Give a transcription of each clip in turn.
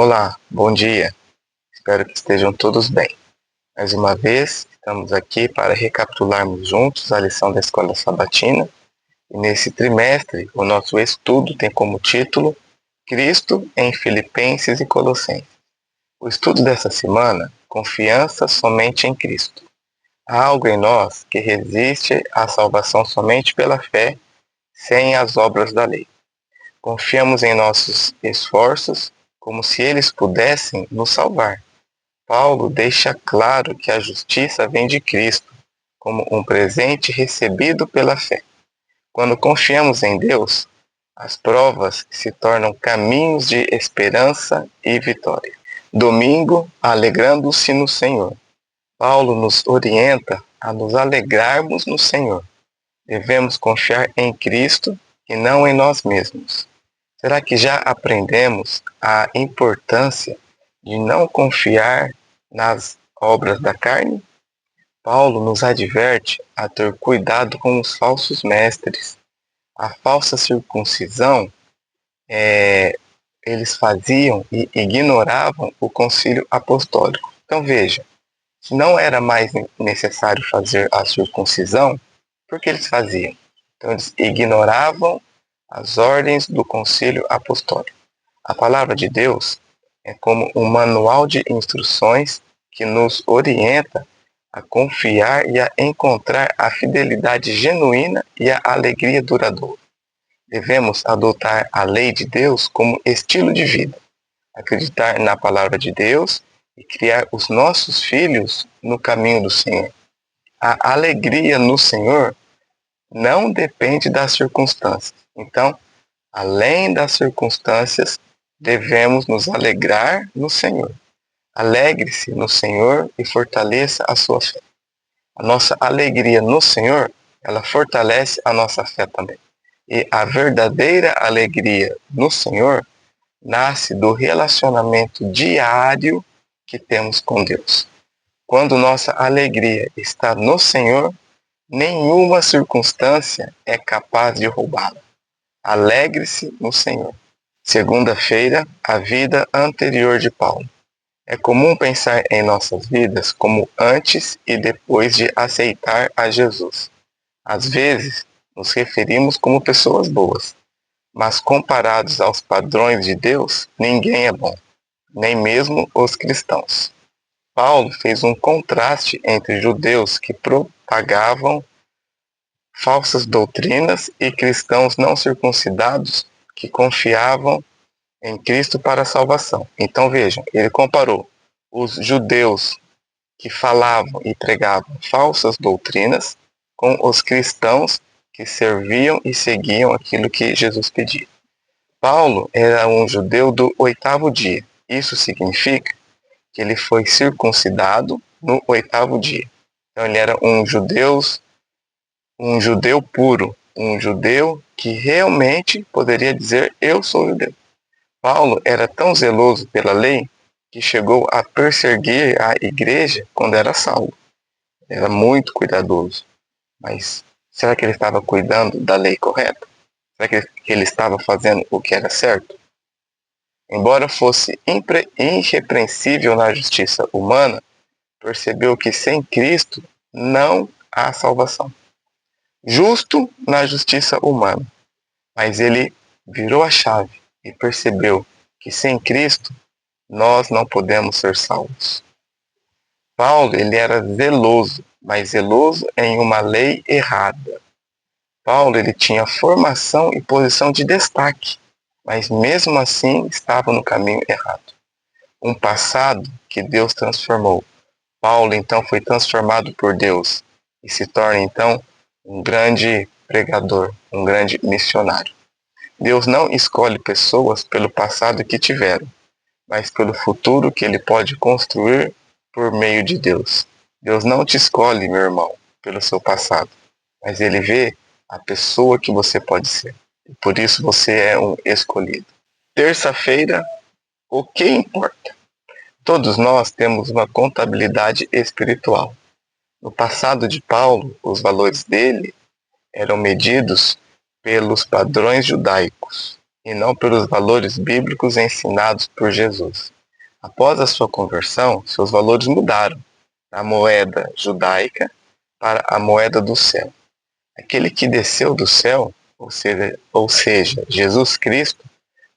Olá, bom dia. Espero que estejam todos bem. Mais uma vez, estamos aqui para recapitularmos juntos a lição da Escola Sabatina. E nesse trimestre, o nosso estudo tem como título Cristo em Filipenses e Colossenses. O estudo dessa semana, confiança somente em Cristo. Há algo em nós que resiste à salvação somente pela fé, sem as obras da lei. Confiamos em nossos esforços como se eles pudessem nos salvar. Paulo deixa claro que a justiça vem de Cristo, como um presente recebido pela fé. Quando confiamos em Deus, as provas se tornam caminhos de esperança e vitória. Domingo, alegrando-se no Senhor. Paulo nos orienta a nos alegrarmos no Senhor. Devemos confiar em Cristo e não em nós mesmos. Será que já aprendemos a importância de não confiar nas obras da carne? Paulo nos adverte a ter cuidado com os falsos mestres. A falsa circuncisão, eles faziam e ignoravam o concílio apostólico. Então veja, se não era mais necessário fazer a circuncisão, por que eles faziam? Então eles ignoravam as ordens do concílio apostólico. A palavra de Deus é como um manual de instruções que nos orienta a confiar e a encontrar a fidelidade genuína e a alegria duradoura. Devemos adotar a lei de Deus como estilo de vida, acreditar na palavra de Deus e criar os nossos filhos no caminho do Senhor. A alegria no Senhor não depende das circunstâncias. Então, além das circunstâncias, devemos nos alegrar no Senhor. Alegre-se no Senhor e fortaleça a sua fé. A nossa alegria no Senhor, ela fortalece a nossa fé também. E a verdadeira alegria no Senhor nasce do relacionamento diário que temos com Deus. Quando nossa alegria está no Senhor, nenhuma circunstância é capaz de roubá-la. Alegre-se no Senhor. Segunda-feira, a vida anterior de Paulo. É comum pensar em nossas vidas como antes e depois de aceitar a Jesus. Às vezes, nos referimos como pessoas boas, mas comparados aos padrões de Deus, ninguém é bom, nem mesmo os cristãos. Paulo fez um contraste entre judeus que propagavam falsas doutrinas e cristãos não circuncidados que confiavam em Cristo para a salvação. Então vejam, ele comparou os judeus que falavam e pregavam falsas doutrinas com os cristãos que serviam e seguiam aquilo que Jesus pedia. Paulo era um judeu do 8º dia. Isso significa que ele foi circuncidado no 8º dia. Então ele era um judeu puro, um judeu que realmente poderia dizer: eu sou judeu. Paulo era tão zeloso pela lei que chegou a perseguir a igreja quando era Saulo. Era muito cuidadoso. Mas será que ele estava cuidando da lei correta? Será que ele estava fazendo o que era certo? Embora fosse irrepreensível na justiça humana, percebeu que sem Cristo não há salvação. Justo na justiça humana, mas ele virou a chave e percebeu que sem Cristo nós não podemos ser salvos. Paulo, ele era zeloso, mas zeloso em uma lei errada. Paulo, ele tinha formação e posição de destaque, mas mesmo assim estava no caminho errado. Um passado que Deus transformou. Paulo, então, foi transformado por Deus e se torna, então, um grande pregador, um grande missionário. Deus não escolhe pessoas pelo passado que tiveram, mas pelo futuro que ele pode construir por meio de Deus. Deus não te escolhe, meu irmão, pelo seu passado, mas ele vê a pessoa que você pode ser. E por isso você é um escolhido. Terça-feira, o que importa? Todos nós temos uma contabilidade espiritual. No passado de Paulo, os valores dele eram medidos pelos padrões judaicos e não pelos valores bíblicos ensinados por Jesus. Após a sua conversão, seus valores mudaram da moeda judaica para a moeda do céu. Aquele que desceu do céu, ou seja, Jesus Cristo,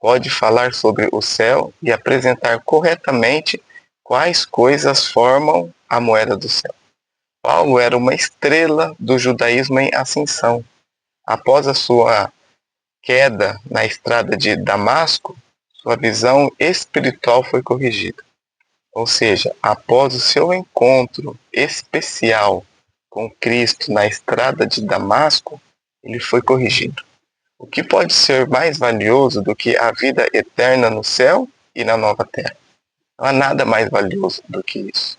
pode falar sobre o céu e apresentar corretamente quais coisas formam a moeda do céu. Paulo era uma estrela do judaísmo em ascensão. Após a sua queda na estrada de Damasco, sua visão espiritual foi corrigida. Ou seja, após o seu encontro especial com Cristo na estrada de Damasco, ele foi corrigido. O que pode ser mais valioso do que a vida eterna no céu e na nova terra? Não há nada mais valioso do que isso.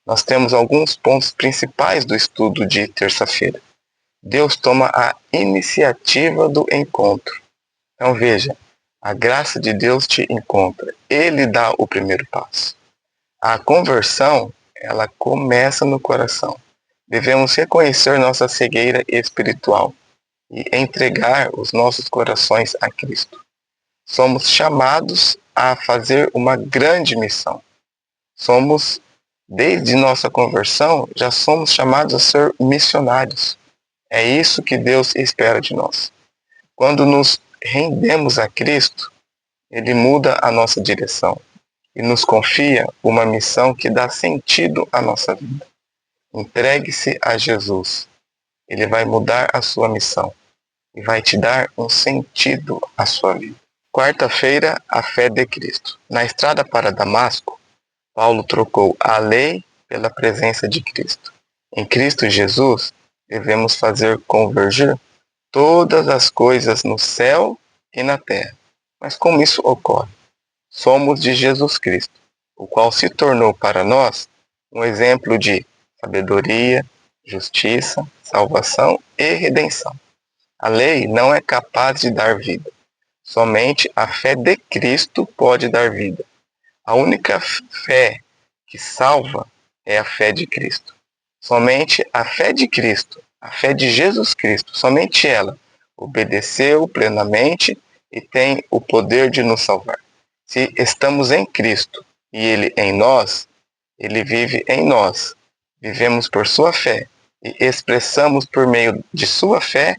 Nós temos alguns pontos principais do estudo de terça-feira. Deus toma a iniciativa do encontro. Então veja, a graça de Deus te encontra. Ele dá o primeiro passo. A conversão, ela começa no coração. Devemos reconhecer nossa cegueira espiritual e entregar os nossos corações a Cristo. Somos chamados a fazer uma grande missão. Desde nossa conversão, já somos chamados a ser missionários. É isso que Deus espera de nós. Quando nos rendemos a Cristo, Ele muda a nossa direção e nos confia uma missão que dá sentido à nossa vida. Entregue-se a Jesus. Ele vai mudar a sua missão e vai te dar um sentido à sua vida. Quarta-feira, a fé de Cristo. Na estrada para Damasco, Paulo trocou a lei pela presença de Cristo. Em Cristo Jesus, devemos fazer convergir todas as coisas no céu e na terra. Mas como isso ocorre? Somos de Jesus Cristo, o qual se tornou para nós um exemplo de sabedoria, justiça, salvação e redenção. A lei não é capaz de dar vida. Somente a fé de Cristo pode dar vida. A única fé que salva é a fé de Cristo. Somente a fé de Cristo, a fé de Jesus Cristo, somente ela obedeceu plenamente e tem o poder de nos salvar. Se estamos em Cristo e Ele em nós, Ele vive em nós. Vivemos por sua fé e expressamos por meio de sua fé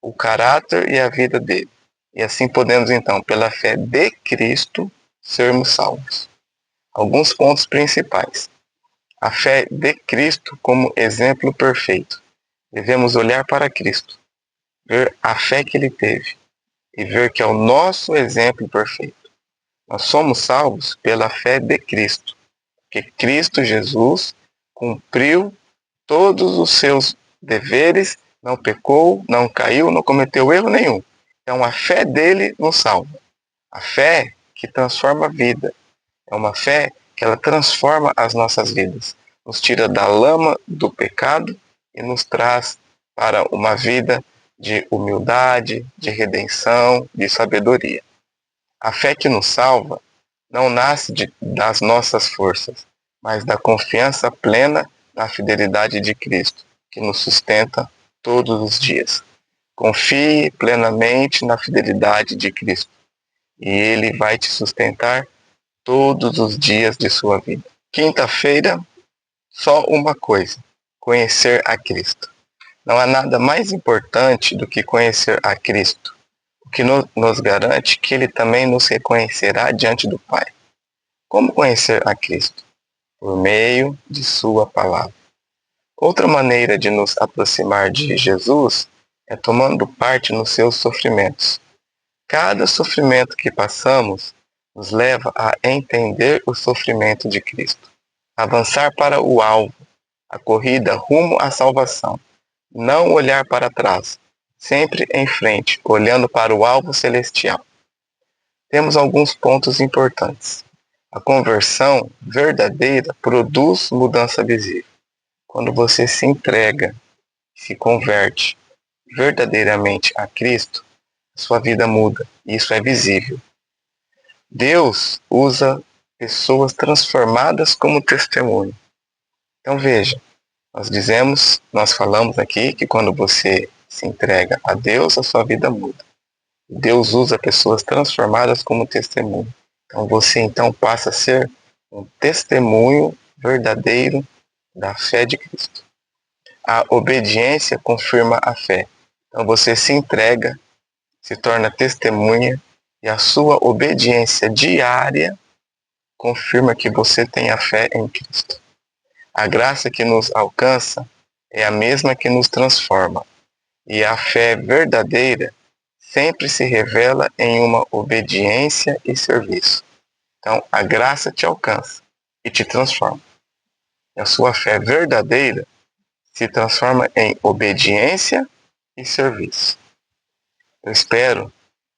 o caráter e a vida dele. E assim podemos então, pela fé de Cristo, sermos salvos. Alguns pontos principais. A fé de Cristo como exemplo perfeito. Devemos olhar para Cristo, ver a fé que ele teve e ver que é o nosso exemplo perfeito. Nós somos salvos pela fé de Cristo, porque Cristo Jesus cumpriu todos os seus deveres, não pecou, não caiu, não cometeu erro nenhum. Então a fé dele nos salva. A fé que transforma a vida. É uma fé que ela transforma as nossas vidas. Nos tira da lama do pecado e nos traz para uma vida de humildade, de redenção, de sabedoria. A fé que nos salva não nasce das nossas forças, mas da confiança plena na fidelidade de Cristo, que nos sustenta todos os dias. Confie plenamente na fidelidade de Cristo e Ele vai te sustentar todos os dias de sua vida. Quinta-feira, só uma coisa: conhecer a Cristo. Não há nada mais importante do que conhecer a Cristo, o que nos garante que Ele também nos reconhecerá diante do Pai. Como conhecer a Cristo? Por meio de sua palavra. Outra maneira de nos aproximar de Jesus é tomando parte nos seus sofrimentos. Cada sofrimento que passamos nos leva a entender o sofrimento de Cristo, avançar para o alvo, a corrida rumo à salvação, não olhar para trás, sempre em frente, olhando para o alvo celestial. Temos alguns pontos importantes. A conversão verdadeira produz mudança visível. Quando você se entrega, se converte verdadeiramente a Cristo, sua vida muda. Isso é visível. Deus usa pessoas transformadas como testemunho. Então veja, nós falamos aqui que quando você se entrega a Deus, a sua vida muda. Deus usa pessoas transformadas como testemunho. Então você então passa a ser um testemunho verdadeiro da fé de Cristo. A obediência confirma a fé. Então você se entrega, se torna testemunha e a sua obediência diária confirma que você tem a fé em Cristo. A graça que nos alcança é a mesma que nos transforma. E a fé verdadeira sempre se revela em uma obediência e serviço. Então, a graça te alcança e te transforma. E a sua fé verdadeira se transforma em obediência e serviço. Eu espero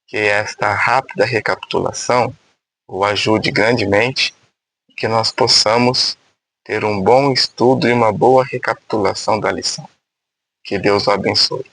que esta rápida recapitulação o ajude grandemente e que nós possamos ter um bom estudo e uma boa recapitulação da lição. Que Deus o abençoe.